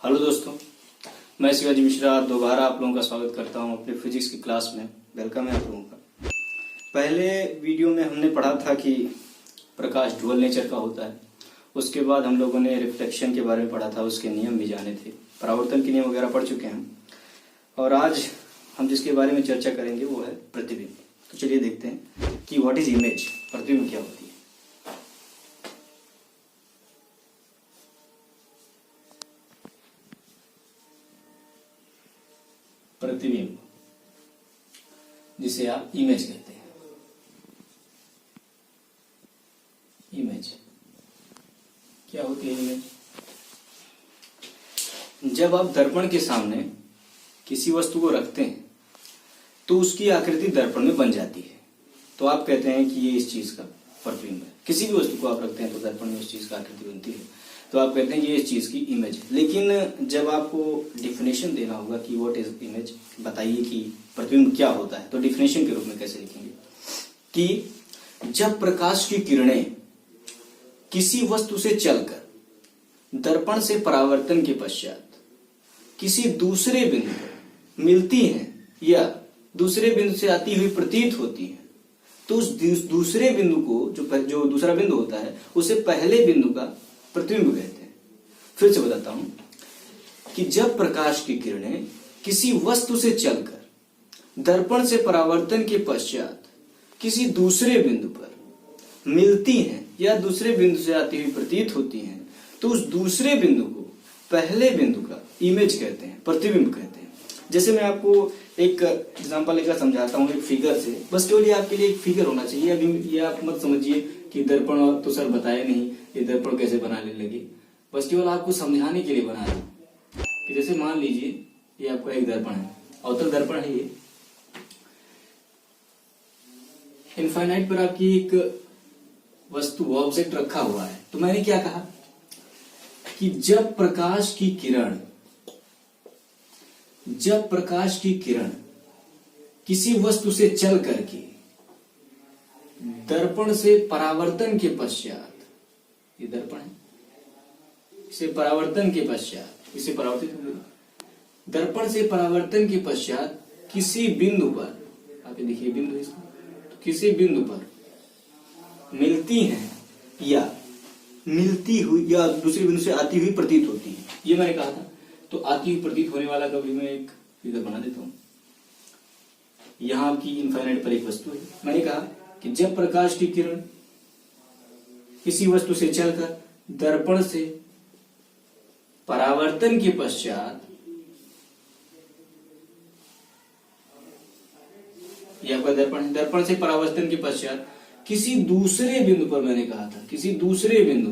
Hello दोस्तों, मैं शिवाजी मिश्रा दोबारा आप लोगों का स्वागत करता हूं अपने फिजिक्स की क्लास में। वेलकम है आप लोगों का। पहले वीडियो में हमने पढ़ा था कि प्रकाश डुअल नेचर का होता है। उसके बाद हम लोगों ने रिफ्लेक्शन के बारे में पढ़ा था, उसके नियम भी जाने थे, परावर्तन के नियम वगैरह पढ़ चुके हैं। और आज हम जिसके बारे में चर्चा करेंगे वो है प्रतिबिंब। तो चलिए देखते हैं कि व्हाट इज इमेज, प्रतिबिंब क्या होती है। प्रतिबिंब जिसे आप इमेज कहते हैं। इमेज क्या होती है? इमेज जब आप दर्पण के सामने किसी वस्तु को रखते हैं तो उसकी आकृति दर्पण में बन जाती है, तो आप कहते हैं कि ये इस चीज का प्रतिबिंब है। किसी भी वस्तु को आप रखते हैं तो दर्पण में उस चीज का आकृति बनती है, तो आप कहते हैं कि ये इस चीज की इमेज है। लेकिन जब आपको डिफिनेशन देना होगा कि व्हाट इज इमेज, बताइए कि प्रतिबिंब क्या होता है, तो डिफिनेशन के रूप में कैसे लिखेंगे कि जब प्रकाश की किरणें किसी वस्तु से चलकर दर्पण से परावर्तन के पश्चात किसी दूसरे बिंदु पर मिलती हैं या दूसरे बिंदु से आती हुई प्रतीत होती हैं, तो उस दूसरे बिंदु को जो दूसरा बिंदु होता है उसे पहले बिंदु का प्रतिबिंब कहते हैं। फिर से बताता हूं कि जब प्रकाश की किरणें किसी वस्तु से चलकर दर्पण से परावर्तन के पश्चात किसी दूसरे बिंदु पर मिलती हैं या दूसरे बिंदु से आती हुई प्रतीत होती हैं, तो उस दूसरे बिंदु को पहले बिंदु का इमेज कहते हैं, प्रतिबिंब कहते हैं। जैसे मैं आपको एक एग्जांपल लेकर समझाता हूं, एक फिगर से। बस केवल आपके लिए एक फिगर होना चाहिए। अभी ये आप मत समझिए कि दर्पण तो सर बताए नहीं, ये दर्पण कैसे बनाने लगे। बस केवल आपको समझाने के लिए बना रहा हूं कि जैसे मान लीजिए ये आपका एक दर्पण है, अवतल दर्पण है। ये इनफाइनाइट पर आपकी एक वस्तु ऑब्जेक्ट रखा हुआ है। तो मैंने क्या कहा कि जब प्रकाश की किरण किसी वस्तु से चल करके दर्पण से परावर्तन के पश्चात, ये दर्पण है, इसे परावर्तन के पश्चात, इसे परावर्तित दर्पण से परावर्तन के पश्चात किसी बिंदु पर, आप ये देखिए बिंदु इसका, तो किसी बिंदु पर मिलती हैं या मिलती हुई या दूसरे बिंदु से आती हुई प्रतीत होती है, ये मैंने कहा था। तो आती हुई प्रतीत होने वाला का भी मैं एक फिगर बना देता हूं। यहां आपकी इनफाइनाइट पर एक वस्तु है। मैंने कहा कि जब प्रकाश की किरण किसी वस्तु से चलकर दर्पण से परावर्तन के पश्चात, यह आपका दर्पण है, दर्पण से परावर्तन के पश्चात किसी दूसरे बिंदु पर, मैंने कहा था किसी दूसरे बिंदु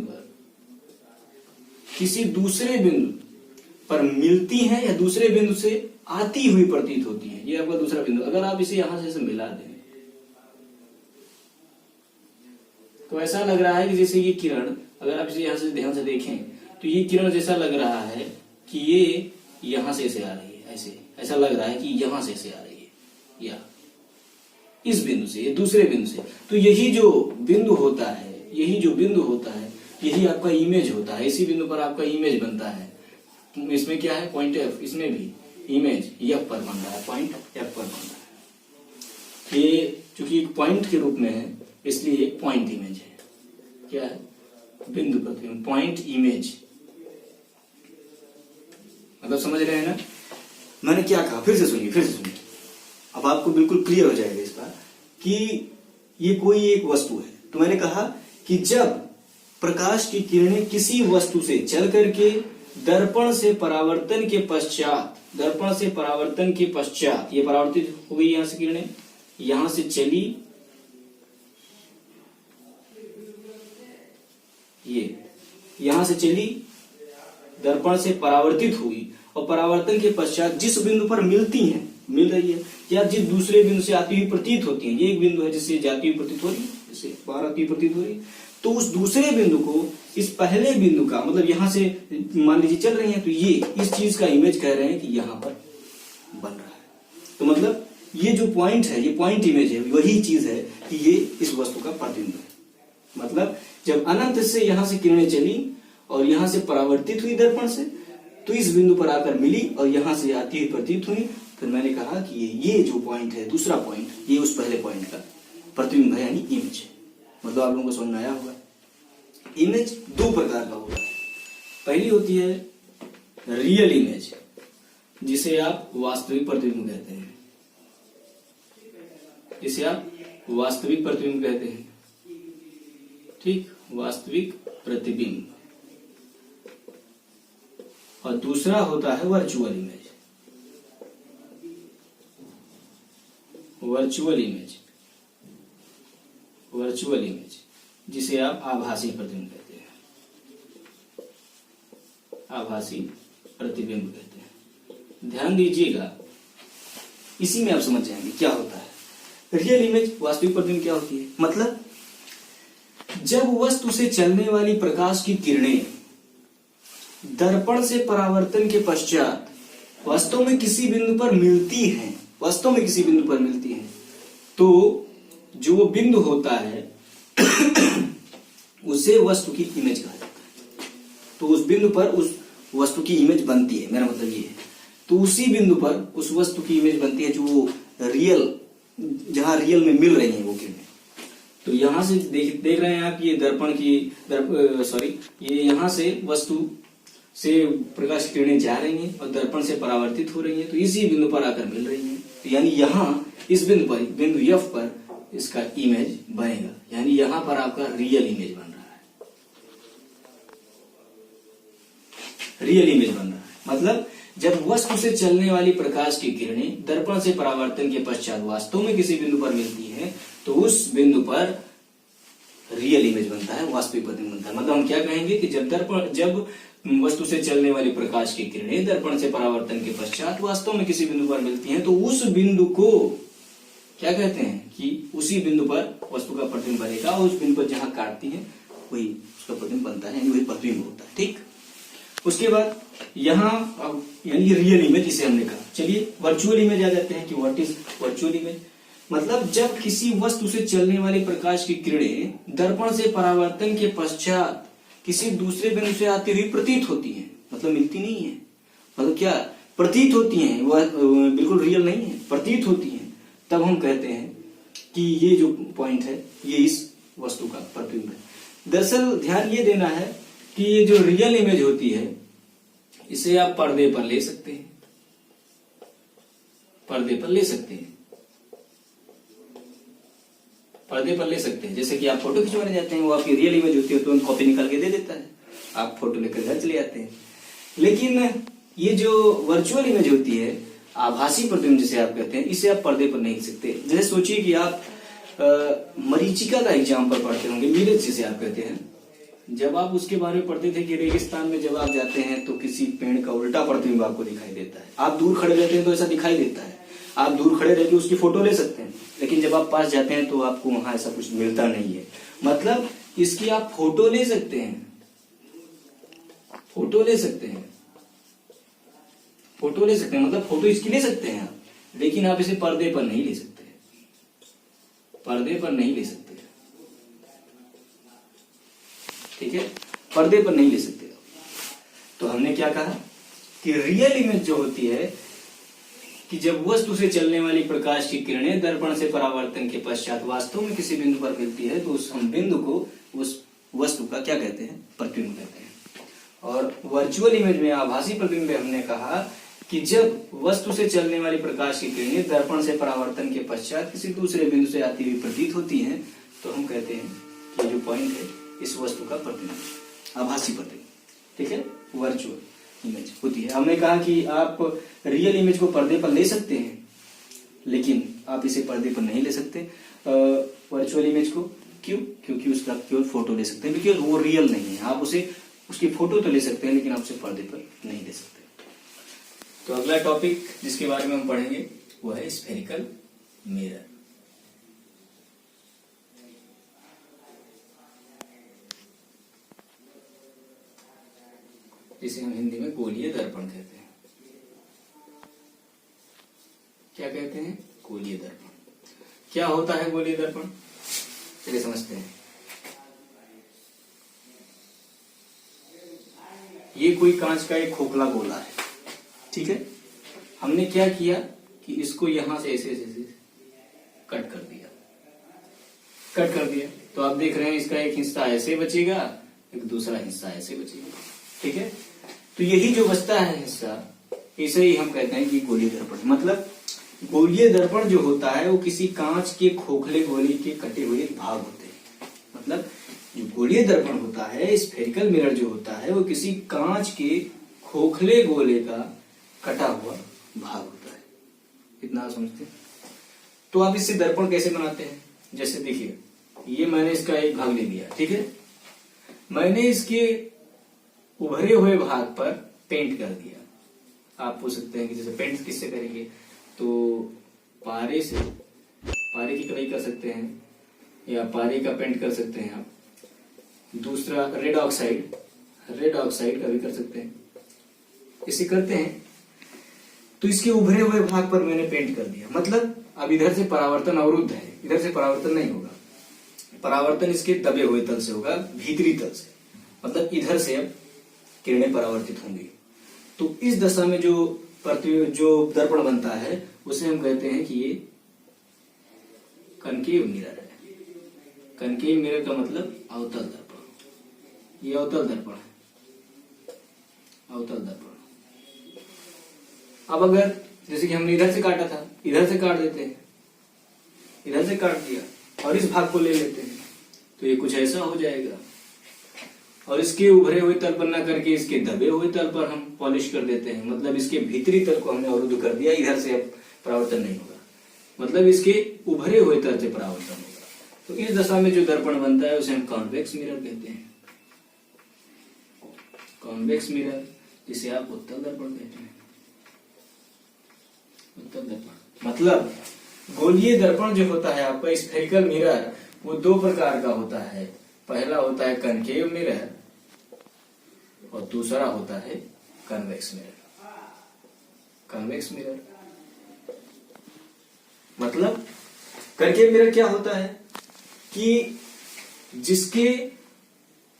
पर मिलती हैं या दूसरे बिंदु से आती हुई प्रतीत होती है, ये आपका दूसरा बिंदु। अगर आप इसे यहां से मिला दें तो ऐसा लग रहा है कि जैसे ये किरण, अगर आप इसे यहां से ध्यान से देखें तो ये किरण जैसा लग रहा है कि ये यहां से आ रही है, ऐसा लग रहा है कि यहां से आ रही है या इस बिंदु से, ये दूसरे बिंदु से। तो यही जो बिंदु होता है यही आपका इमेज होता है। इसी बिंदु पर आपका इमेज बनता है। इसमें क्या है, पॉइंट एफ, इसमें भी इमेज एफ पर बन रहा है, पॉइंट एफ पर बन रहा है। ये चूंकि एक पॉइंट के रूप में है इसलिए एक पॉइंट इमेज है। क्या है, बिंदु प्रतिबिंब, पॉइंट इमेज। मतलब समझ रहे हैं ना मैंने क्या कहा? फिर से सुनिए। अब आपको बिल्कुल क्लियर हो जाएगा इस बार कि ये कोई एक वस्तु है। तो मैंने कहा कि जब प्रकाश की किरणें किसी वस्तु से चल करके दर्पण से परावर्तन के पश्चात, ये परावर्तित हो गई, यहां से किरणें यहां से चली, ये यहां से चली, दर्पण से परावर्तित हुई और परावर्तन के पश्चात जिस बिंदु पर मिल रही है या जिस दूसरे बिंदु से आती हुई प्रतीत होती है, ये एक बिंदु है जिससे जाती हुई प्रतीत हो रही है, जिससे बाहर आती हुई प्रतीत हो रही है, तो उस दूसरे बिंदु को इस पहले बिंदु का, मतलब यहां से मान लीजिए चल रही है, तो ये इस चीज का इमेज कह रहे हैं कि यहां पर बन रहा है। तो मतलब ये जो पॉइंट है, ये पॉइंट इमेज है, वही चीज है कि ये इस वस्तु का प्रतिबिंब है। मतलब जब अनंत से यहां से किरणें चली और यहां से परावर्तित हुई दर्पण से, तो इस बिंदु पर आकर मिली और यहां से आती हुई प्रतीत हुई। फिर मैंने कहा कि ये जो पॉइंट है, दूसरा पॉइंट, ये उस पहले पॉइंट का प्रतिबिंब है, यानी इमेज। मतलब आप लोगों को समझ में आया होगा। इमेज दो प्रकार का होता है। पहली होती है रियल इमेज, जिसे आप वास्तविक प्रतिबिंब कहते हैं, जिसे आप वास्तविक प्रतिबिंब कहते हैं। ठीक, वास्तविक प्रतिबिंब। और दूसरा होता है virtual image. Virtual image, virtual image, जिसे आप आभासी प्रतिबिंब कहते हैं, आभासी प्रतिबिंब कहते हैं। ध्यान दीजिएगा, इसी में आप समझ जाएंगे क्या होता है। रियल इमेज, वास्तविक प्रतिबिंब क्या होती है? मतलब जब वस्तु से चलने वाली प्रकाश की किरणें दर्पण से परावर्तन के पश्चात वास्तव में किसी बिंदु पर मिलती हैं, वास्तव में किसी बिंदु पर मिलती हैं, तो जो वो बिंदु होता है उसे वस्तु की इमेज कहा जाता है। तो उस बिंदु पर उस वस्तु की इमेज बनती है, मेरा मतलब ये है। तो उसी बिंदु पर उस वस्तु की इमेज बनती है जो रियल, जहां रियल में मिल रही है वो किरणें। तो यहां से देख रहे हैं आप, ये दर्पण की ये यहां से वस्तु से प्रकाश की किरणें जा रही हैं और दर्पण से परावर्तित हो रही हैं, तो इसी बिंदु पर आकर मिल रही हैं। तो यानी यहां इस बिंदु पर, बिंदु एफ पर इसका इमेज बनेगा, यानी यहां पर आपका रियल इमेज बन रहा है, रियल इमेज बन रहा है। मतलब जब वस्तु से चलने वाली प्रकाश की किरणें दर्पण से परावर्तन के पश्चात वास्तव में किसी बिंदु पर मिलती है, तो उस बिंदु पर रियल इमेज बनता है, वास्तविक प्रतिबिंब बनता है। मतलब हम क्या कहेंगे कि जब वस्तु से चलने वाली प्रकाश की किरणें दर्पण से परावर्तन के पश्चात वास्तव में किसी बिंदु पर मिलती हैं, तो उस बिंदु को क्या कहते हैं कि उसी बिंदु पर वस्तु का प्रतिबिंब बनेगा। उस बिंदु पर जहां काटती है वही उसका प्रतिबिंब बनता है, यानी वही प्रतिबिंब होता है। ठीक, उसके बाद यहां अब यानी रियल इमेज जिसे हमने कहा। चलिए वर्चुअल इमेज आ जाते हैं कि व्हाट इज वर्चुअल इमेज। मतलब जब किसी वस्तु से चलने वाली प्रकाश की किरणें दर्पण से परावर्तन के पश्चात किसी दूसरे बिंदु से आती हुई प्रतीत होती हैं, मतलब मिलती नहीं है, मतलब क्या प्रतीत होती हैं, वह बिल्कुल रियल नहीं है, प्रतीत होती हैं, तब हम कहते हैं कि ये जो पॉइंट है ये इस वस्तु का प्रतिबिंब है। दरअसल ध्यान ये देना है कि ये जो रियल इमेज होती है इसे आप पर्दे पर ले सकते हैं, पर्दे पर ले सकते हैं, पर्दे पर ले सकते हैं। जैसे कि आप फोटो खिंचवाने जाते हैं, वो आपकी रियल इमेज होती है, तो कॉपी निकाल के दे देता है, आप फोटो लेकर घर चले जाते हैं। लेकिन ये जो वर्चुअल इमेज होती है, आभासी प्रतिबिंब जिसे आप कहते हैं, इसे आप पर्दे पर नहीं लिख सकते। जैसे सोचिए कि आप मरीचिका का एग्जाम्पल पढ़ते होंगे, मिरज जिसे आप कहते हैं। जब आप उसके बारे में पढ़ते थे कि रेगिस्तान में जब आप जाते हैं तो किसी पेड़ का उल्टा प्रतिबिंब आपको दिखाई देता है। आप दूर खड़े रहते हैं तो ऐसा दिखाई देता है, आप दूर खड़े रहकर उसकी फोटो ले सकते हैं, लेकिन जब आप पास जाते हैं तो आपको वहां ऐसा कुछ मिलता नहीं है। मतलब इसकी आप फोटो ले सकते हैं, फोटो ले सकते हैं, फोटो ले सकते हैं, मतलब फोटो इसकी ले सकते हैं आप, लेकिन आप इसे पर्दे पर नहीं ले सकते, पर्दे पर नहीं ले सकते। ठीक है, पर्दे पर नहीं ले सकते। तो हमने क्या कहा कि रियल इमेज जो होती है कि जब वस्तु से चलने वाली प्रकाश की किरणें दर्पण से परावर्तन के पश्चात वास्तव में किसी बिंदु पर मिलती है, तो उस हम बिंदु को उस वस्तु का क्या कहते हैं, प्रतिबिंब कहते हैं। और वर्चुअल इमेज में, आभासी प्रतिबिंब में हमने कहा कि जब वस्तु से चलने वाली प्रकाश की किरणें दर्पण से परावर्तन के पश्चात किसी दूसरे बिंदु से आती हुई प्रतीत होती हैं, तो हम कहते हैं कि जो पॉइंट है इस वस्तु का प्रतिबिंब, आभासी प्रतिबिंब। ठीक है, वर्चुअल इमेज होती है। हमने कहा कि आप रियल इमेज को पर्दे पर ले सकते हैं, लेकिन आप इसे पर्दे पर नहीं ले सकते वर्चुअल इमेज को। क्यों? क्योंकि उसका केवल फोटो ले सकते हैं, क्योंकि वो रियल नहीं है। आप उसे उसकी फोटो तो ले सकते हैं, लेकिन आप उसे पर्दे पर नहीं ले सकते। तो अगला टॉपिक जिसके बारे में हम पढ़ेंगे वो है स्फेरिकल मिरर। जिसे हम हिंदी में गोलीय दर्पण कहते हैं। क्या कहते हैं? गोलीय दर्पण। क्या होता है गोलीय दर्पण? चलिए समझते हैं। ये कोई कांच का एक खोखला गोला है, ठीक है। हमने क्या किया कि इसको यहां से ऐसे ऐसे कट कर दिया, कट कर दिया। तो आप देख रहे हैं इसका एक हिस्सा ऐसे बचेगा, एक दूसरा हिस्सा ऐसे बचेगा, ठीक है। तो यही जो बचता है हिस्सा, इसे ही हम कहते हैं कि गोलीय दर्पण। मतलब गोलीय दर्पण जो होता है वो किसी कांच के खोखले गोले के कटे हुए भाग होते हैं। मतलब जो गोलीय दर्पण होता है, स्फेरिकल मिरर जो होता है, वो किसी कांच के खोखले गोले का कटा हुआ भाग होता है। इतना आप समझते हैं। तो आप इससे दर्पण कैसे बनाते हैं? जैसे देखिए, ये मैंने इसका एक भाग ले लिया, ठीक है। मैंने इसके उभरे हुए भाग पर पेंट कर दिया। आप पूछ सकते हैं कि जैसे पेंट किससे करेंगे, तो पारे से, पारे की कलई कर सकते हैं या पारे का पेंट कर सकते हैं आप। दूसरा रेड ऑक्साइड, रेड ऑक्साइड का भी कर सकते हैं। इसे करते हैं तो इसके उभरे हुए भाग पर मैंने पेंट कर दिया। मतलब अब इधर से परावर्तन अवरुद्ध है, इधर से परावर्तन नहीं होगा। परावर्तन इसके दबे हुए तल से होगा, भीतरी तल से। मतलब इधर से अब किरणें परावर्तित होंगी। तो इस दशा में जो दर्पण बनता है उसे हम कहते हैं कि ये कनकेव मिरर है। कनकेव मिरर का मतलब अवतल दर्पण। ये अवतल दर्पण है, अवतल दर्पण। अब अगर जैसे कि हमने इधर से काटा था, इधर से काट देते हैं, इधर से काट दिया और इस भाग को ले लेते हैं, तो ये कुछ ऐसा हो जाएगा। और इसके उभरे हुए तल पर न करके इसके दबे हुए तल पर हम पॉलिश कर देते हैं। मतलब इसके भीतरी तल को हमने अवरुद्ध कर दिया, इधर से अब परावर्तन नहीं होगा। मतलब इसके उभरे हुए तल से परावर्तन होगा। तो इस दशा में जो दर्पण बनता है उसे हम कॉन्वेक्स मिरर कहते हैं। कॉन्वेक्स मिरर, जिसे आप उत्तल दर्पण कहते हैं। उत्तल दर्पण मतलब गोलीय दर्पण जो होता है आपका स्फेरिकल मिरर, वो दो प्रकार का होता है। पहला होता है कनकेव मिरर और दूसरा होता है कन्वेक्स मिरर। कन्वेक्स मिरर मतलब कनकेव मिरर क्या होता है कि जिसके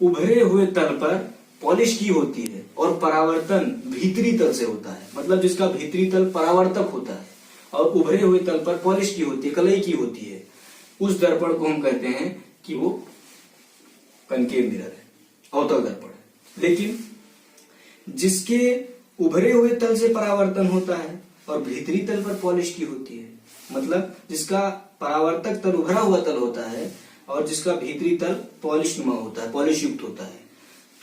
उभरे हुए तल पर पॉलिश की होती है और परावर्तन भीतरी तल से होता है। मतलब जिसका भीतरी तल परावर्तक होता है और उभरे हुए तल पर पॉलिश की होती है, कलई की होती है, उस दर्पण को हम कहते हैं कि वो कनकेव मिरर है, अवतल दर्पण है। लेकिन जिसके उभरे हुए तल से परावर्तन होता है और भीतरी तल पर पॉलिश की होती है, मतलब जिसका परावर्तक तल उभरा हुआ तल होता है और जिसका भीतरी तल पॉलिश नुमा होता है, पॉलिश युक्त होता है,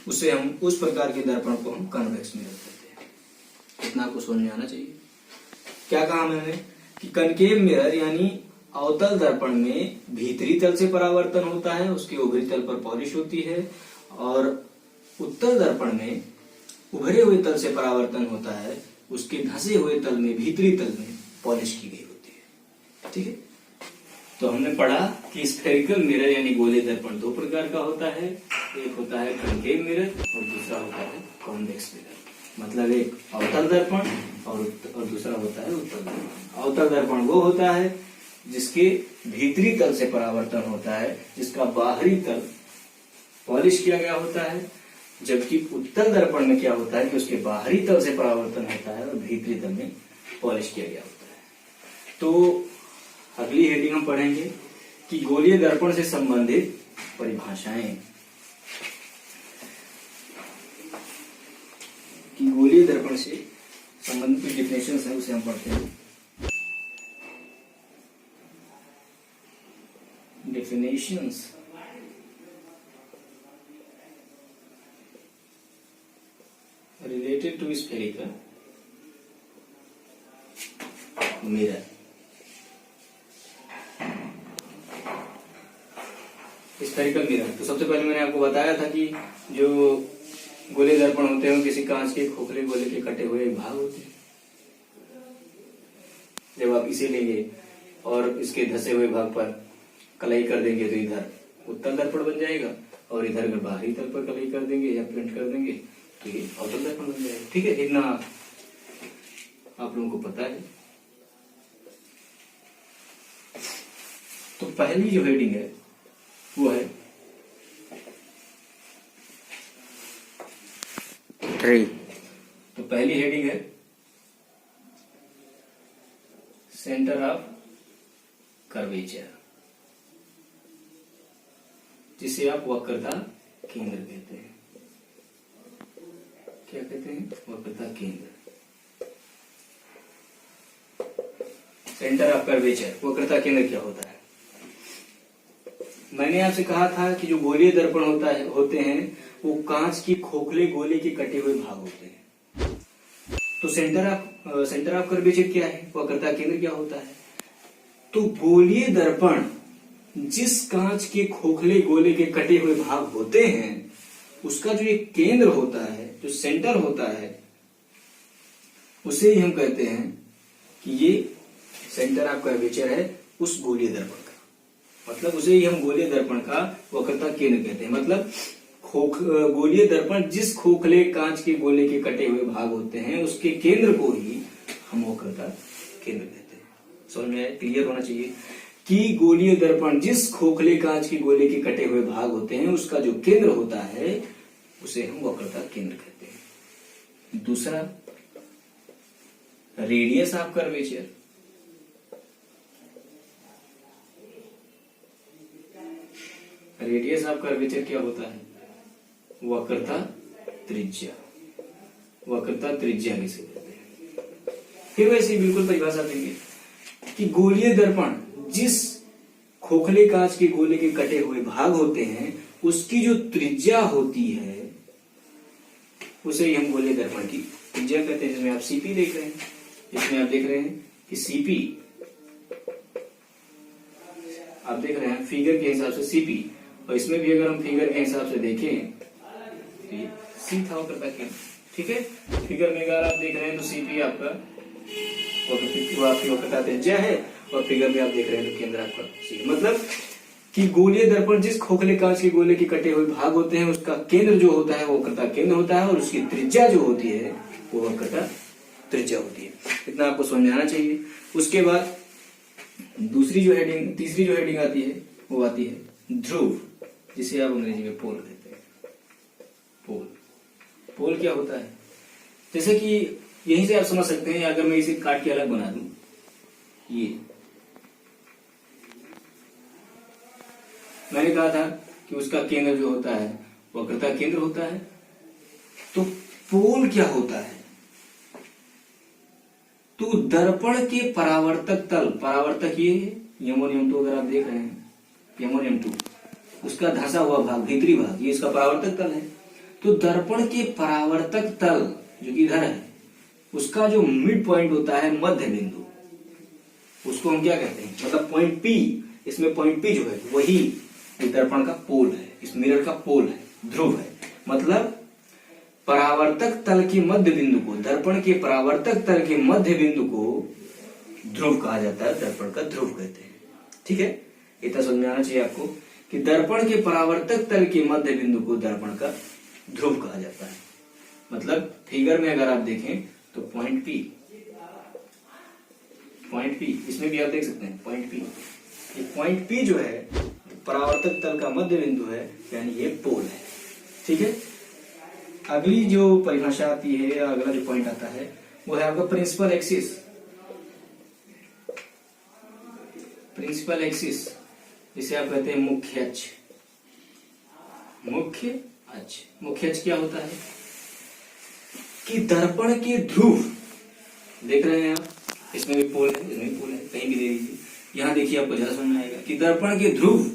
उसे हम, उस प्रकार के दर्पण को हम कन्वेक्स मिरर कहते हैं। इतना आपको समझ में आना चाहिए। क्या कहा मैंने कि कनकेव मिरर यानी अवतल दर्पण में भीतरी तल से परावर्तन होता है, उसके उभरी तल पर पॉलिश होती है, और उत्तल दर्पण में उभरे हुए तल से परावर्तन होता है, उसके धंसे हुए तल में, भीतरी तल में पॉलिश की गई होती है। ठीक है। तो हमने पढ़ा कि स्फेरिकल मिरर यानी गोले दर्पण दो प्रकार का होता है। एक होता है कनकेव मिरर और दूसरा होता है कॉन्वेक्स मिरर। मतलब एक अवतल दर्पण और दूसरा होता है उत्तल दर्पण। अवतल दर्पण वो होता है जिसके भीतरी तल से परावर्तन होता है, जिसका बाहरी तल पॉलिश किया गया होता है। जबकि उत्तल दर्पण में क्या होता है कि उसके बाहरी तल से परावर्तन होता है और भीतरी तल में पॉलिश किया गया होता है। तो अगली हेडिंग हम पढ़ेंगे कि गोलीय दर्पण से संबंधित परिभाषाएं। कि गोलीय दर्पण से संबंधित डिफिनेशंस है, उसे हम पढ़ते हैं। Definitions related to spherical mirror। Spherical mirror, तो सबसे पहले मैंने आपको बताया था कि जो गोले दर्पण होते हैं किसी कांच के खोखले गोले के कटे हुए भाग होते हैं। जब आप इसे लेंगे और इसके धसे हुए भाग पर कलई कर देंगे तो इधर उत्तल दर्पण बन जाएगा, और इधर अगर बाहरी तल पर कलई कर देंगे या प्रिंट कर देंगे तो ये अवतल दर्पण बन जाएगा। ठीक है, इतना आप लोगों को पता है। तो पहली जो हेडिंग है वो है 3। तो पहली हेडिंग है सेंटर ऑफ कर्वेचर, जिसे आप वक्रता केंद्र कहते हैं। क्या कहते हैं? वक्रता केंद्र। सेंटर ऑफ कर्वेचर, वक्रता केंद्र क्या होता है? मैंने आपसे कहा था कि जो गोलीय दर्पण होते हैं वो कांच की खोखले गोले के कटे हुए भाग होते हैं। तो सेंटर ऑफ कर्वेचर क्या है? वक्रता केंद्र क्या होता है? तो गोलीय दर्पण जिस कांच के खोखले गोले के कटे हुए भाग होते हैं उसका जो एक केंद्र होता है, जो सेंटर होता है, उसे ही हम कहते हैं कि ये सेंटर ऑफ कर्वेचर है उस गोलीय दर्पण का। मतलब उसे ही हम गोलीय दर्पण का वक्रता केंद्र कहते हैं। मतलब गोलीय दर्पण जिस खोखले कांच के गोले के कटे हुए भाग होते हैं उसके केंद्र को ही हम वक्रता केंद्र कहते हैं। समझ में आया? क्लियर होना चाहिए कि गोलीय दर्पण जिस खोखले कांच के गोले के कटे हुए भाग होते हैं उसका जो केंद्र होता है उसे हम वक्रता केंद्र कहते हैं। दूसरा, radius of curvature. Radius of curvature क्या होता है? वक्रता त्रिज्या। वक्रता त्रिज्या किसे कहते हैं? फिर वैसे बिल्कुल परिभाषा देंगे कि गोलीय दर्पण जिस खोखले कांच के गोले के कटे हुए भाग होते हैं उसकी जो त्रिज्या होती है उसे ही हम गोलीय दर्पण की त्रिज्या कहते हैं। जिसमें आप सीपी देख रहे हैं, इसमें आप देख रहे हैं कि सीपी, आप देख रहे हैं फिगर के हिसाब से सीपी, और इसमें भी अगर हम फिगर के हिसाब से देखें तो ये सी था वक्रता केंद्र। ठीक है, फिगर में अगर आप देख रहे हैं तो सीपी आपका आपकी वक्रता त्रिज्या है और फिगर में आप देख रहे हैं तो केंद्र आपका सी। मतलब कि गोलीय दर्पण जिस खोखले कांच के गोले के कटे हुए भाग होते हैं उसका केंद्र जो होता है वो वक्रता केंद्र होता है और उसकी त्रिज्या जो होती है वो वक्रता त्रिज्या होती है। इतना आपको समझ में आना चाहिए। उसके बाद तीसरी जो हेडिंग आती है वो आती है ध्रुव, जिसे आप अंग्रेजी में पोल कहते हैं। पोल क्या होता है? जैसे कि यहीं से आप समझ सकते हैं, अगर मैं इसे काट के अलग बना दूं, ये मैंने कहा था कि उसका केंद्र जो होता है वक्रता केंद्र होता है। तो पोल क्या होता है? तो दर्पण के परावर्तक तल, परावर्तक ये है M1 M2 अगर आप देख रहे हैं, M1 M2 उसका धंसा हुआ भाग, भीतरी भाग, ये इसका परावर्तक तल है। तो दर्पण के परावर्तक तल जो कि इधर है उसका जो मिड पॉइंट होता है, मध्य बिंदु, उसको हम क्या कहते हैं? मतलब पॉइंट P, इसमें पॉइंट P जो है वही इस दर्पण का पोल है, इस मिरर का पोल है, ध्रुव है। मतलब परावर्तक तल के मध्य बिंदु को, दर्पण के परावर्तक तल के मध्य बिंदु को ध्रुव कहा जाता है, दर्पण का ध्रुव कहते हैं। ठीक है, इतना समझ में आना चाहिए आपको कि दर्पण के परावर्तक तल के मध्य बिंदु को दर्पण का ध्रुव कहा जाता है। मतलब फिगर में अगर आप देखें तो पॉइंट P, इसमें भी आप देख सकते हैं पॉइंट P। ये पॉइंट P जो है परावर्तक तल का मध्य बिंदु है, यानी ये पोल है। ठीक है, अगली जो परिभाषा आती है, अगला जो पॉइंट आता है वो है आपका प्रिंसिपल एक्सिस। प्रिंसिपल एक्सिस जिसे आप कहते हैं मुख्य अक्ष। मुख्य अक्ष क्या होता है? कि दर्पण के ध्रुव, देख रहे हैं आप, इसमें भी पोल है, इसमें भी पोल है, कहीं भी दे दीजिए। यहां देखिए आपको ज्यादा समझ में आएगा कि दर्पण के ध्रुव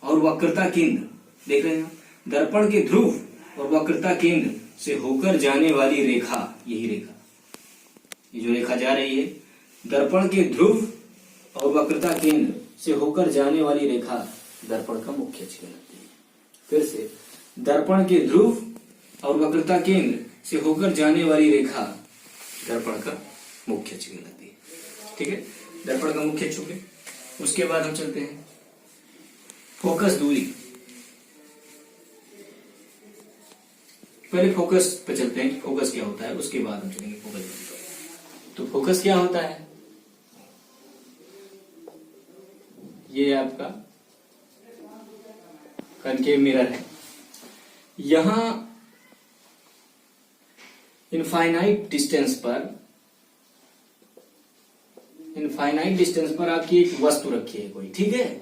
और वक्रता केंद्र, देख रहे हैं आप, दर्पण के ध्रुव और वक्रता केंद्र से होकर जाने वाली रेखा, यही रेखा, ये जो रेखा जा रही है, दर्पण के ध्रुव और वक्रता केंद्र से होकर जाने वाली रेखा दर्पण का मुख्य अक्ष कहलाती है। फिर से, दर्पण के ध्रुव और वक्रता केंद्र से होकर जाने वाली रेखा दर्पण का मुख्य अक्ष कहलाती है। ठीक है, दर्पण का मुख्य अक्ष हो गया। उसके बाद हम चलते हैं फोकस दूरी। पहले फोकस पे चलते हैं कि फोकस क्या होता है, उसके बाद हम चलेंगे फोकस दूरी पर। तो फोकस क्या होता है? ये आपका कनकेव मिरर है। यहां इनफाइनाइट डिस्टेंस पर आपकी एक वस्तु रखी है कोई, ठीक है।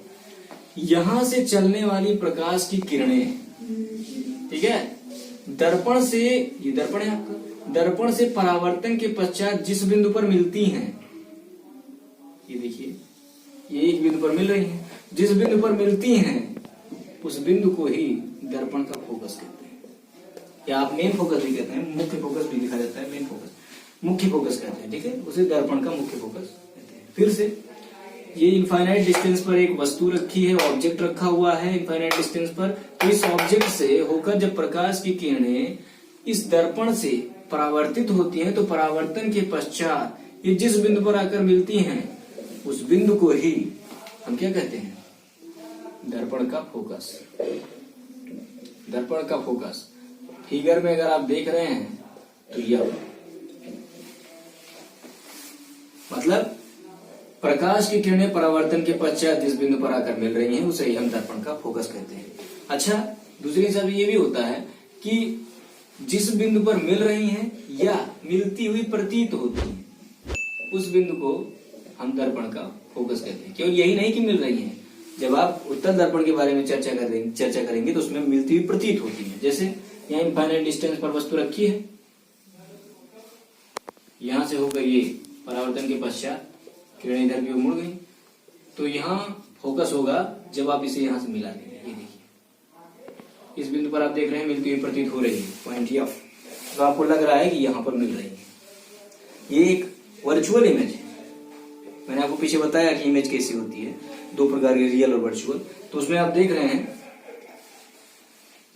यहां से चलने वाली प्रकाश की किरणें, ठीक है, दर्पण से, ये दर्पण है आपका, दर्पण से परावर्तन के पश्चात जिस बिंदु पर मिलती हैं, ये देखिए, ये एक बिंदु पर मिल रही हैं, जिस बिंदु पर मिलती हैं उस बिंदु को ही दर्पण का फोकस कहते हैं, या आप मेन फोकस भी कहते हैं, मुख्य फोकस भी लिखा जाता है, मेन फोकस, मुख्य फोकस कहते हैं, ठीक है, उसे दर्पण का मुख्य फोकस कहते हैं। फिर से, ये इनफाइनाइट डिस्टेंस पर एक वस्तु रखी है, ऑब्जेक्ट रखा हुआ है इनफाइनाइट डिस्टेंस पर, तो इस ऑब्जेक्ट से होकर जब प्रकाश की किरणें इस दर्पण से परावर्तित होती हैं, तो परावर्तन के पश्चात ये जिस बिंदु पर आकर मिलती हैं उस बिंदु को ही हम क्या कहते हैं, दर्पण का फोकस। दर्पण का फोकस फिगर में अगर आप देख रहे हैं तो यह मतलब प्रकाश की किरणें परावर्तन के पश्चात जिस बिंदु पर आकर मिल रही हैं उसे ही हम दर्पण का फोकस कहते हैं। अच्छा, दूसरी हिसाब ये भी होता है कि जिस बिंदु पर मिल रही हैं या मिलती हुई प्रतीत होती हैं, उस बिंदु को हम दर्पण का फोकस कहते हैं। केवल यही नहीं कि मिल रही हैं, जब आप उत्तल दर्पण के बारे में चर्चा करेंगे तो उसमें मिलती हुई प्रतीत होती है। जैसे यहाँ इनफाइनाइट डिस्टेंस पर वस्तु रखी है, यहां से होकर ये परावर्तन के पश्चात किरणें इधर की ओर मुड़ गई, तो यहाँ फोकस होगा जब आप इसे यहां से मिला देंगे। ये देखिए, इस बिंदु पर आप देख रहे हैं मिलती हुई प्रतीत हो रही है पॉइंट एफ, तो आपको लग रहा है कि यहां पर मिल रही है। ये एक वर्चुअल इमेज है, मैंने आपको पीछे बताया कि इमेज कैसी होती है, दो प्रकार की, रियल और वर्चुअल। तो उसमें आप देख रहे हैं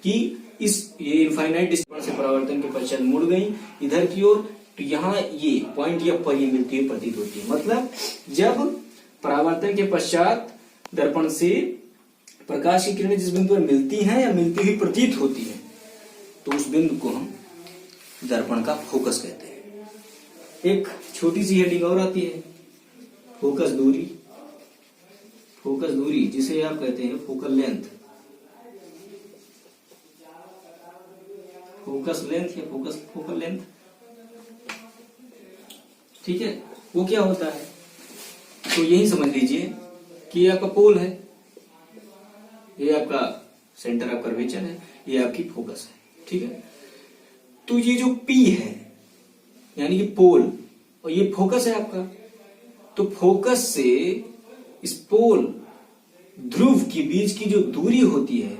कि ये इनफाइनाइट डिस्टेंस से परावर्तन के पश्चात मुड़ गई इधर की ओर, तो यहाँ ये पॉइंट एफ पर ये मिलती हुई प्रतीत होती है। मतलब जब परावर्तन के पश्चात दर्पण से प्रकाश की किरणें जिस बिंदु पर मिलती हैं या मिलती हुई प्रतीत होती है, तो उस बिंदु को हम दर्पण का फोकस कहते हैं। एक छोटी सी हेडिंग और आती है, फोकस दूरी। फोकस दूरी जिसे आप कहते हैं फोकल लेंथ, फोकस लेंथ या फोकल लेंथ, ठीक है। वो क्या होता है, तो यही समझ लीजिए कि ये आपका पोल है, ये आपका सेंटर ऑफ कर्वेचर है, ये आपकी फोकस है, ठीक है। तो ये जो P है यानी कि पोल और ये फोकस है आपका, तो फोकस से इस पोल ध्रुव के बीच की जो दूरी होती है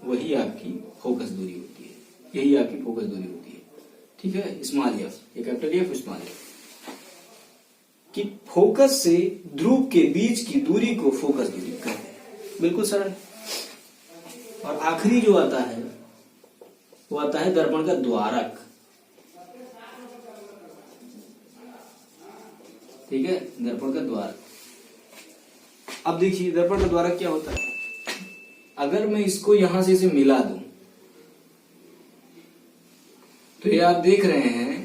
वही आपकी फोकस दूरी होती है, यही आपकी फोकस दूरी होती है, ठीक है। स्मॉल एफ, ये कैपिटल एफ, स्मॉल एफ, कि फोकस से ध्रुव के बीच की दूरी को फोकस दूरी कहते हैं। बिल्कुल सरल। और आखिरी जो आता है वो आता है दर्पण का द्वारक, ठीक है, दर्पण का द्वारक। अब देखिए दर्पण का द्वारक क्या होता है, अगर मैं इसको यहां से इसे मिला दूं तो ये आप देख रहे हैं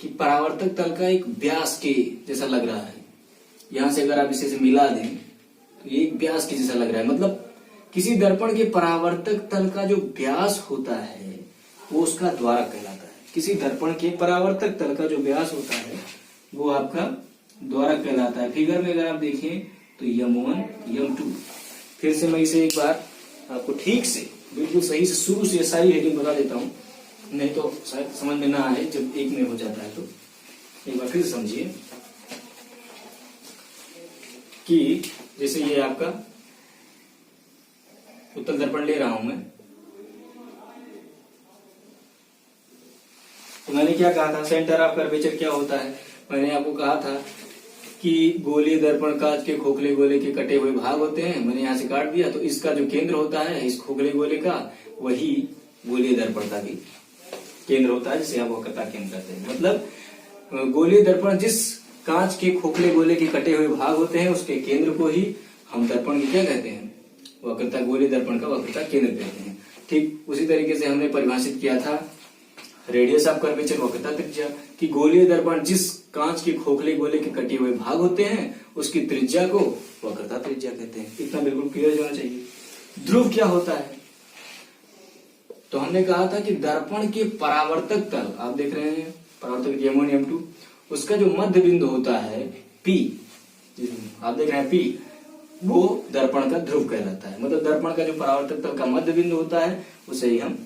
कि परावर्तक तल का एक व्यास के जैसा लग रहा है। यहां से अगर आप इसे मिला दें तो ये एक व्यास के जैसा लग रहा है, मतलब किसी दर्पण के परावर्तक तल का जो व्यास होता है वो उसका द्वारक कहलाता है। किसी दर्पण के परावर्तक तल का जो व्यास होता है वो आपका द्वारक कहलाता है। फिगर में अगर आप देखें तो M1 M2, फिर से मैं इसे एक बार आपको ठीक से बिल्कुल सही से शुरू से सारी हेडिंग बता देता हूं, नहीं तो शायद समझ में ना आए जब एक में हो जाता है। तो एक बार फिर समझिए कि जैसे ये आपका उत्तल दर्पण ले रहा हूं मैं, तो मैंने क्या कहा था, सेंटर ऑफ कर्वेचर क्या होता है, मैंने आपको कहा था कि गोलीय दर्पण कांच के खोखले गोले के कटे हुए भाग होते हैं। मैंने यहाँ से काट दिया, तो इसका जो केंद्र होता है इस खोखले गोले का, वही गोलीय दर्पण का भी केंद्र होता है, जिसे आप वक्रता केंद्र कहते हैं। मतलब गोलीय दर्पण जिस कांच के खोखले गोले के कटे हुए भाग होते हैं उसके केंद्र को ही हम दर्पण की क्या कहते हैं, वक्रता, गोलीय दर्पण का वक्रता केंद्र कहते हैं। ठीक उसी तरीके से हमने परिभाषित किया था रेडियस ऑफ कर्वेचर, वक्रता त्रिज्या, कि गोलीय दर्पण जिस कांच के खोखले गोले के कटे हुए भाग होते हैं उसकी त्रिज्या को वक्रता त्रिज्या कहते हैं। इतना बिल्कुल क्लियर होना चाहिए। ध्रुव क्या होता है, तो हमने कहा था कि दर्पण के परावर्तक तल, आप देख रहे हैं परावर्तक M1 M2, उसका जो मध्य बिंदु होता है P, आप देख रहे हैं P, वो दर्पण का ध्रुव कहलाता है। मतलब दर्पण का जो परावर्तक तल का मध्य बिंदु होता है उसे ही हम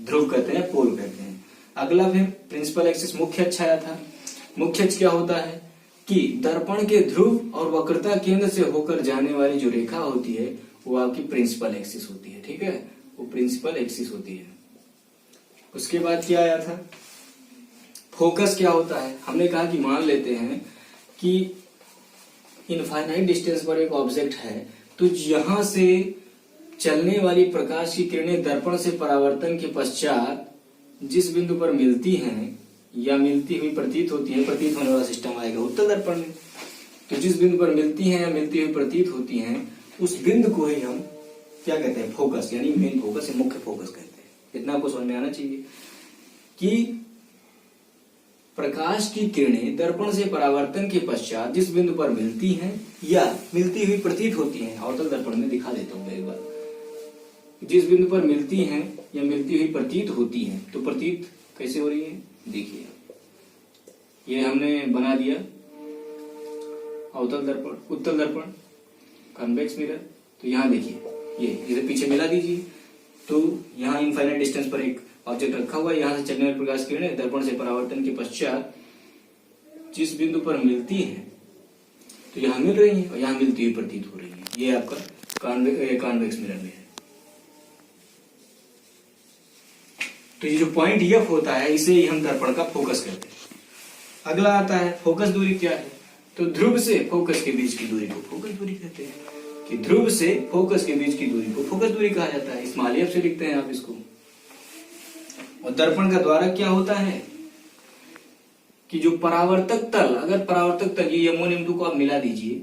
ध्रुव कहते हैं, पोल कहते हैं। अगला फिर प्रिंसिपल एक्सिस मुख्य अक्ष आया था। मुख्य अक्ष क्या होता है कि दर्पण के ध्रुव और वक्रता केंद्र से होकर जाने वाली जो रेखा होती है वो आपकी प्रिंसिपल एक्सिस होती है। ठीक है, वो प्रिंसिपल एक्सिस होती है। उसके बाद क्या आया था, फोकस क्या होता है। हमने कहा कि मान लेते हैं कि इनफाइनाइट डिस्टेंस पर एक ऑब्जेक्ट है, तो यहां से चलने वाली प्रकाश की किरणें दर्पण से परावर्तन के पश्चात जिस बिंदु पर मिलती हैं या मिलती हुई प्रतीत होती है, प्रतीत होने वाला सिस्टम आएगा उत्तल दर्पण में। तो जिस बिंदु पर मिलती हैं या मिलती हुई प्रतीत होती हैं उस बिंदु को ही हम क्या कहते हैं, फोकस, यानी मेन फोकस या मुख्य फोकस कहते हैं। इतना आपको समझ में आना चाहिए कि प्रकाश की किरणें दर्पण से परावर्तन के पश्चात जिस बिंदु पर मिलती हैं या मिलती हुई प्रतीत होती हैं, अवतल दर्पण में दिखा देता हूं एक बार, जिस बिंदु पर मिलती हैं या मिलती हुई प्रतीत होती हैं, तो प्रतीत कैसे हो रही है देखिए, ये हमने बना दिया अवतल दर्पण, उत्तल दर्पण, कन्वेक्स मिरर। तो यहाँ देखिए, ये इधर पीछे मिला दीजिए, तो यहाँ इनफाइनाइट डिस्टेंस पर एक ऑब्जेक्ट रखा हुआ है, यहाँ से चलने वाली प्रकाश किरणें दर्पण से परावर्तन के पश्चात जिस बिंदु पर मिलती है तो यहाँ मिल रही है और यहाँ मिलती हुई प्रतीत हो रही है। ये आपका कॉन्वेक्स मिरर में है। तो ये जो पॉइंट एफ होता है इसे ही हम दर्पण का फोकस कहते हैं। अगला आता है फोकस दूरी क्या है, तो ध्रुव से फोकस के बीच की दूरी को फोकस दूरी कहते हैं, कि ध्रुव से फोकस के बीच की दूरी को फोकस दूरी कहा जाता है। स्मॉल एफ से लिखते हैं आप इसको। और दर्पण का द्वारक क्या होता है कि जो परावर्तक तल, अगर परावर्तक तल, ये M1 M2 को आप मिला दीजिए,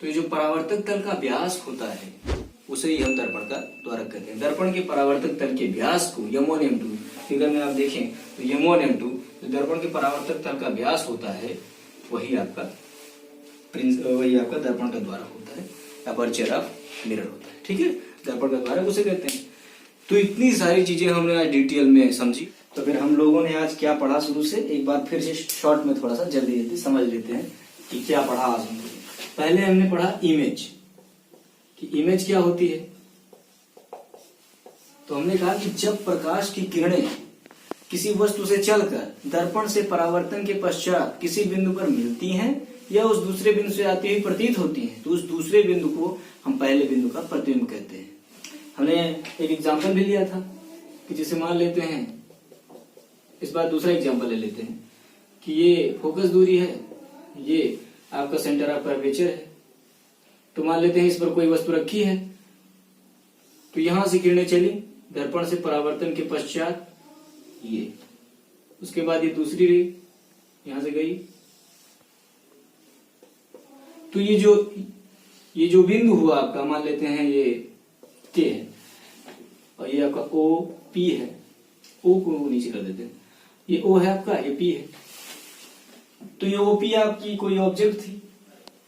तो ये जो परावर्तक तल का व्यास होता है उसे ही हम दर्पण का द्वारक कहते हैं। दर्पण के परावर्तक तल के व्यास को M1 M2 फिगर में आप देखें तो M1 M2 जो दर्पण के परावर्तक तल का व्यास होता है वही आपका दर्पण का द्वारक होता है, अपर्चर ऑफ मिरर होता है। ठीक है, दर्पण का द्वारक उसे कहते हैं। तो इतनी सारी चीजें हमने आज डिटेल में समझी। तो फिर हम लोगों ने आज क्या पढ़ा शुरू से, एक बार फिर से शॉर्ट में थोड़ा सा जल्दी समझ लेते हैं कि क्या पढ़ा आज हमने। पहले हमने पढ़ा इमेज, कि इमेज क्या होती है। तो हमने कहा कि जब प्रकाश की किरणें किसी वस्तु से चलकर दर्पण से परावर्तन के पश्चात किसी बिंदु पर मिलती हैं या उस दूसरे बिंदु से आती हुई प्रतीत होती हैं, तो उस दूसरे बिंदु को हम पहले बिंदु का प्रतिबिंब कहते हैं। हमने एक एग्जाम्पल भी लिया था कि जिसे मान लेते हैं, इस बार दूसरा एग्जाम्पल ले लेते हैं कि ये फोकस दूरी है, ये आपका सेंटर ऑफ कर्वेचर है। तो मान लेते हैं इस पर कोई वस्तु रखी है, तो यहां से किरणें चली दर्पण से परावर्तन के पश्चात ये, उसके बाद ये दूसरी रे यहां से गई, तो ये जो बिंदु हुआ आपका, मान लेते हैं ये के है और ये आपका ओ पी है, ओ को नीचे कर देते हैं, ये ओ है आपका, ये पी है। तो ये ओपी आपकी कोई ऑब्जेक्ट थी,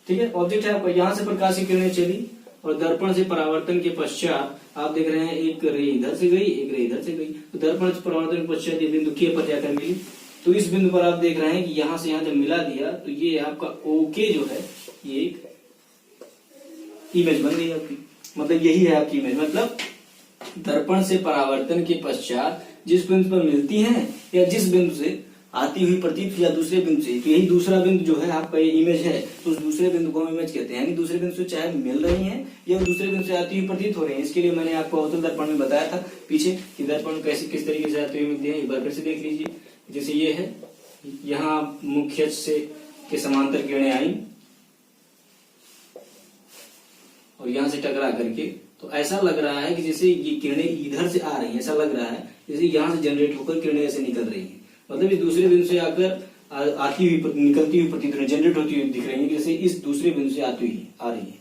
ठीक है, ऑब्जेक्ट है आपका। यहां से प्रकाश की किरणें चली और दर्पण से परावर्तन के पश्चात आप देख रहे हैं एक रे इधर से गई, एक रे इधर से गई, तो दर्पण से परावर्तन के पश्चात ये बिंदु के पर जाकर मिली। तो इस बिंदु पर आप देख रहे हैं कि यहां से यहां जब मिला दिया तो ये आपका ओके जो है ये एक इमेज बन गई आपकी। मतलब यही है आपकी इमेज, मतलब दर्पण से परावर्तन के पश्चात जिस बिंदु पर मिलती हैं या जिस बिंदु से आती हुई प्रतीत या दूसरे बिंदु से, तो यही दूसरा बिंदु जो है आपका ये इमेज है, तो उस दूसरे बिंदु को हम इमेज कहते हैं। यानी दूसरे बिंदु से चाहे मिल रही हैं या दूसरे बिंदु से आती हुई प्रतीत हो रही हैं। इसके लिए मैंने आपको अवतल दर्पण में बताया था पीछे कि दर्पण कैसे किस तरीके से आती हुई मिलती है। एक बार फिर से देख लीजिए, जैसे ये है, यहाँ मुख्य अक्ष से के समांतर किरणें आई और यहाँ से टकरा करके, तो ऐसा लग रहा है कि जैसे ये किरणें इधर से आ रही हैं, ऐसा लग रहा है जैसे यहाँ से जनरेट होकर किरणें ऐसे निकल रही हैं। मतलब इस दूसरे बिंदु से आकर आती हुई निकलती हुई प्रतीत जनरेट होती हुई दिख रही है, जैसे इस दूसरे बिंदु से आती हुई आ रही है।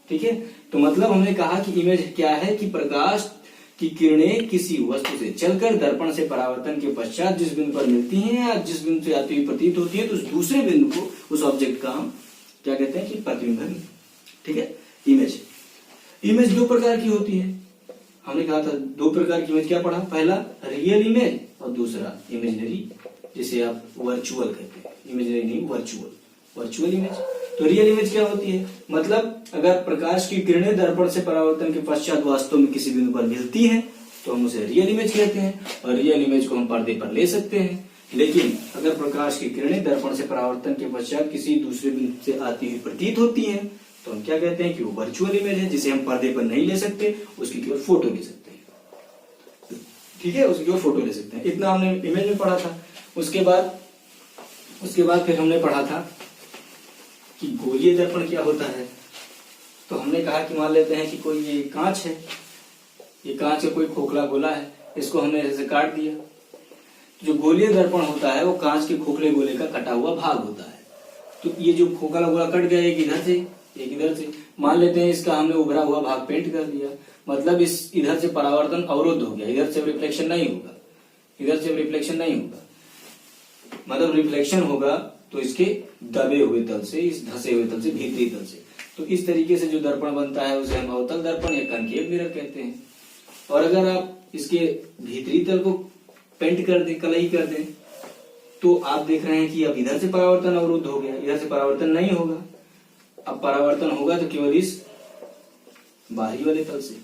ठीक है, तो मतलब हमने कहा कि इमेज क्या है कि प्रकाश की किरणें किसी वस्तु से चलकर दर्पण से परावर्तन के पश्चात जिस बिंदु पर मिलती हैं या जिस बिंदु से आती हुई प्रतीत होती है, तो उस दूसरे बिंदु को, उस ऑब्जेक्ट का हम क्या कहते हैं कि प्रतिबिंब। ठीक है, इमेज। इमेज दो प्रकार की होती है। हमने कहा था दो प्रकार की इमेज, क्या पढ़ा, पहला रियल इमेज और दूसरा इमेजिनरी, जिसे आप वर्चुअल कहते हैं। इमेजिनरी नहीं, वर्चुअल इमेज। तो रियल इमेज क्या होती है? मतलब अगर प्रकाश की किरणें दर्पण से परावर्तन के पश्चात वास्तव में किसी बिंदु पर मिलती हैं तो हम उसे रियल इमेज कहते हैं, और रियल इमेज को हम पर्दे पर ले सकते हैं। लेकिन अगर प्रकाश की किरणें दर्पण से परावर्तन के पश्चात किसी दूसरे बिंदु से आती हुई प्रतीत होती हैं तो हम क्या कहते हैं कि वो वर्चुअल इमेज है, जिसे हम पर्दे पर नहीं ले सकते, उसकी केवल फोटो ले सकते हैं। ठीक है, उसकी केवल फोटो ले सकते हैं। इतना हमने इमेज में पढ़ा था। उसके बाद फिर हमने पढ़ा था कि गोलीय दर्पण क्या होता है। तो हमने कहा कि मान लेते हैं कि कोई ये कांच है, ये कांच का कोई खोखला गोला है, इसको हमने ऐसे काट दिया। जो गोलीय दर्पण होता है वो कांच के खोखले गोले का कटा हुआ भाग होता है। तो ये जो खोखला गोला कट गया, एक इधर से एक इधर से, मान लेते हैं इसका हमने उभरा हुआ भाग पेंट कर दिया, मतलब इस इधर से परावर्तन अवरुद्ध हो गया, इधर से रिफ्लेक्शन नहीं होगा, इधर से रिफ्लेक्शन नहीं होगा। मतलब रिफ्लेक्शन होगा तो इसके दबे हुए तल से, इस धसे हुए तल से, भीतरी तल से। तो इस तरीके से जो दर्पण बनता है उसे हम अवतल दर्पण या कनकेव मिरर कहते हैं। और अगर आप इसके भीतरी तल को पेंट कर दें, कलई कर दें, तो आप देख रहे हैं कि अब इधर से परावर्तन अवरुद्ध हो गया, इधर से परावर्तन नहीं होगा। अब परावर्तन होगा तो केवल इस बाहरी वाले तल से।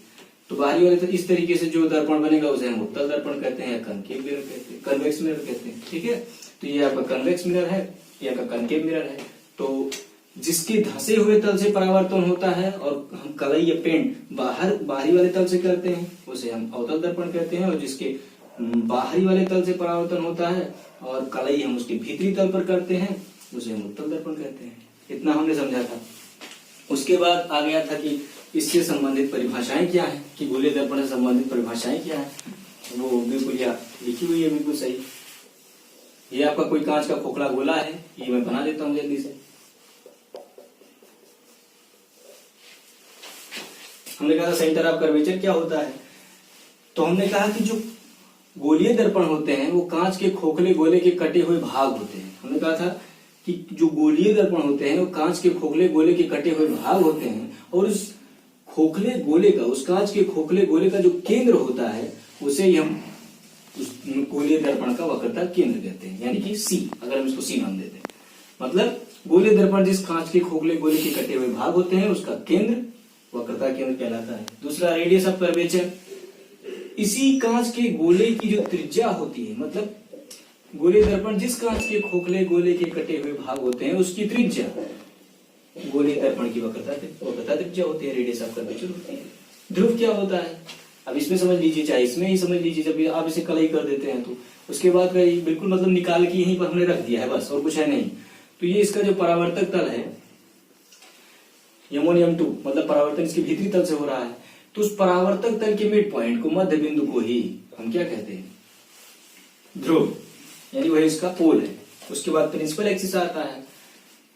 तो बाहरी वाले तल, इस तरीके से जो दर्पण बनेगा उसे हम उत्तल दर्पण कहते हैं या कनकेव मिरर कहते हैं, कन्वेक्स मिरर कहते हैं। ठीक है, तो ये आपका कन्वेक्स मिरर है, ये आपका कनकेव मिरर है। तो जिसके धसे हुए तल से परावर्तन होता है और हम कलई या पेंट बाहरी वाले तल से करते हैं उसे हम अवतल दर्पण कहते हैं, और जिसके बाहरी वाले तल से परावर्तन होता है और कलई हम उसके भीतरी तल पर करते हैं उसे हम उत्तल दर्पण कहते हैं। इतना हमने समझा था। उसके बाद आ गया था कि इससे संबंधित परिभाषाएं क्या है, कि गोलीय दर्पण से संबंधित परिभाषाएं क्या है। वो बिल्कुल यहाँ लिखी हुई है, बिल्कुल सही। ये आपका कोई कांच का खोखला गोला है, ये मैं बना देता हूं जल्दी से। हमने कहा सेंटर ऑफ कर्वेचर क्या होता है। तो हमने कहा कि जो गोलीय दर्पण होते हैं वो कांच के खोखले गोले के कटे हुए भाग होते हैं। हमने कहा था कि जो गोलीय दर्पण होते हैं वो कांच के खोखले गोले के कटे हुए भाग होते हैं, और उस खोखले गोले का, उस कांच के खोखले गोले का जो केंद्र होता है उसे ही हम उस गोलीय दर्पण का वक्रता केंद्र कहते हैं, यानी कि सी। अगर हम इसको सी नाम देते हैं, मतलब गोलीय दर्पण जिस कांच के खोखले गोले के कटे हुए भाग होते हैं उसका केंद्र वक्रता केंद्र कहलाता है। दूसरा रेडियस ऑफ कर्वेचर, इसी कांच के गोले की जो त्रिज्या होती है, मतलब गोलीय दर्पण जिस कांच के खोखले गोले के कटे हुए भाग होते हैं उसकी त्रिज्या गोलीय दर्पण की वक्रता त्रिज्या होती है, रेडियस ऑफ कर्वेचर होती है। ध्रुव क्या होता है, अब इसमें समझ लीजिए, चाहे इसमें ही समझ लीजिए। जब आप इसे कलई कर देते हैं तो उसके बाद बिल्कुल मतलब निकाल के यहीं पर हमने रख दिया है, बस और कुछ है नहीं। तो ये इसका जो परावर्तक तल है M1 M2, मतलब परावर्तन इसके भीतरी तल से हो रहा है, तो उस परावर्तक तल के मिड पॉइंट को, मध्य बिंदु को ही हम क्या कहते हैं, ध्रुव, यानी वही इसका पोल है। उसके बाद प्रिंसिपल एक्सिस आता है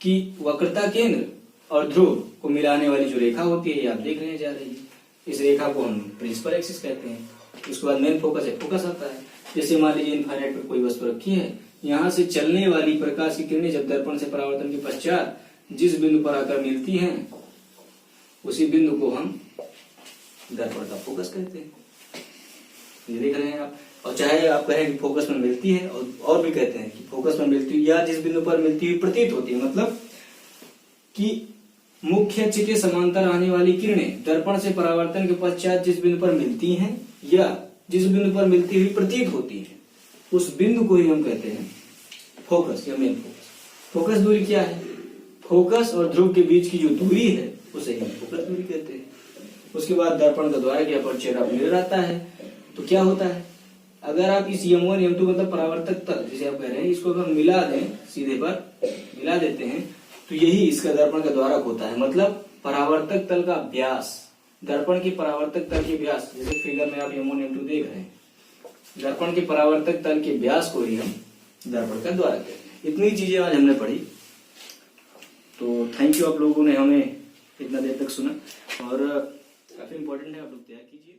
कि वक्रता केंद्र और ध्रुव को मिलाने वाली जो रेखा होती है, ये आप देख रहे जा रही है, इस रेखा को हम प्रिंसिपल एक्सिस कहते हैं। उसके बाद मेन फोकस है, फोकस आता है। जैसे मान लीजिए इनफाइनाइट पर कोई वस्तु रखी है, यहाँ से चलने वाली प्रकाश की किरणें जब दर्पण से परावर्तन के पश्चात जिस बिंदु पर आकर मिलती हैं उसी बिंदु को हम दर्पण का फोकस कहते हैं। ये देख रहे हैं आप। और चाहे आप कहें कि फोकस में मिलती है, और भी कहते हैं कि फोकस में मिलती हुई या जिस बिंदु पर मिलती हुई प्रतीत होती है, मतलब कि मुख्य अक्ष के समांतर आने वाली किरणें दर्पण से परावर्तन के पश्चात जिस बिंदु पर मिलती हैं या जिस बिंदु पर मिलती हुई प्रतीत होती है उस बिंदु को ही हम कहते हैं फोकस या मेन फोकस। फोकस दूरी क्या है, फोकस और ध्रुव के बीच की जो दूरी है उसे हम फोकस दूरी कहते हैं। उसके बाद दर्पण का द्वारक या अपर्चर ऑफ मिरर आता है। तो क्या होता है, अगर आप इस M1 M2 मतलब परावर्तक तल जिसे आप कह रहे हैं, इसको अगर मिला दें, सीधे पर मिला देते हैं, तो यही इसका दर्पण का द्वारक होता है। मतलब परावर्तक तल का व्यास, दर्पण के परावर्तक तल के व्यास, जैसे फिगर में आप M1 M2 देख रहे हैं, दर्पण के परावर्तक तल के व्यास को ही हम दर्पण का द्वारक कहते हैं। इतनी चीजें आज हमने पढ़ी। तो थैंक यू, आप लोगों ने हमें इतना देर तक सुना, और काफी इंपॉर्टेंट है, आप लोग तैयार कीजिए।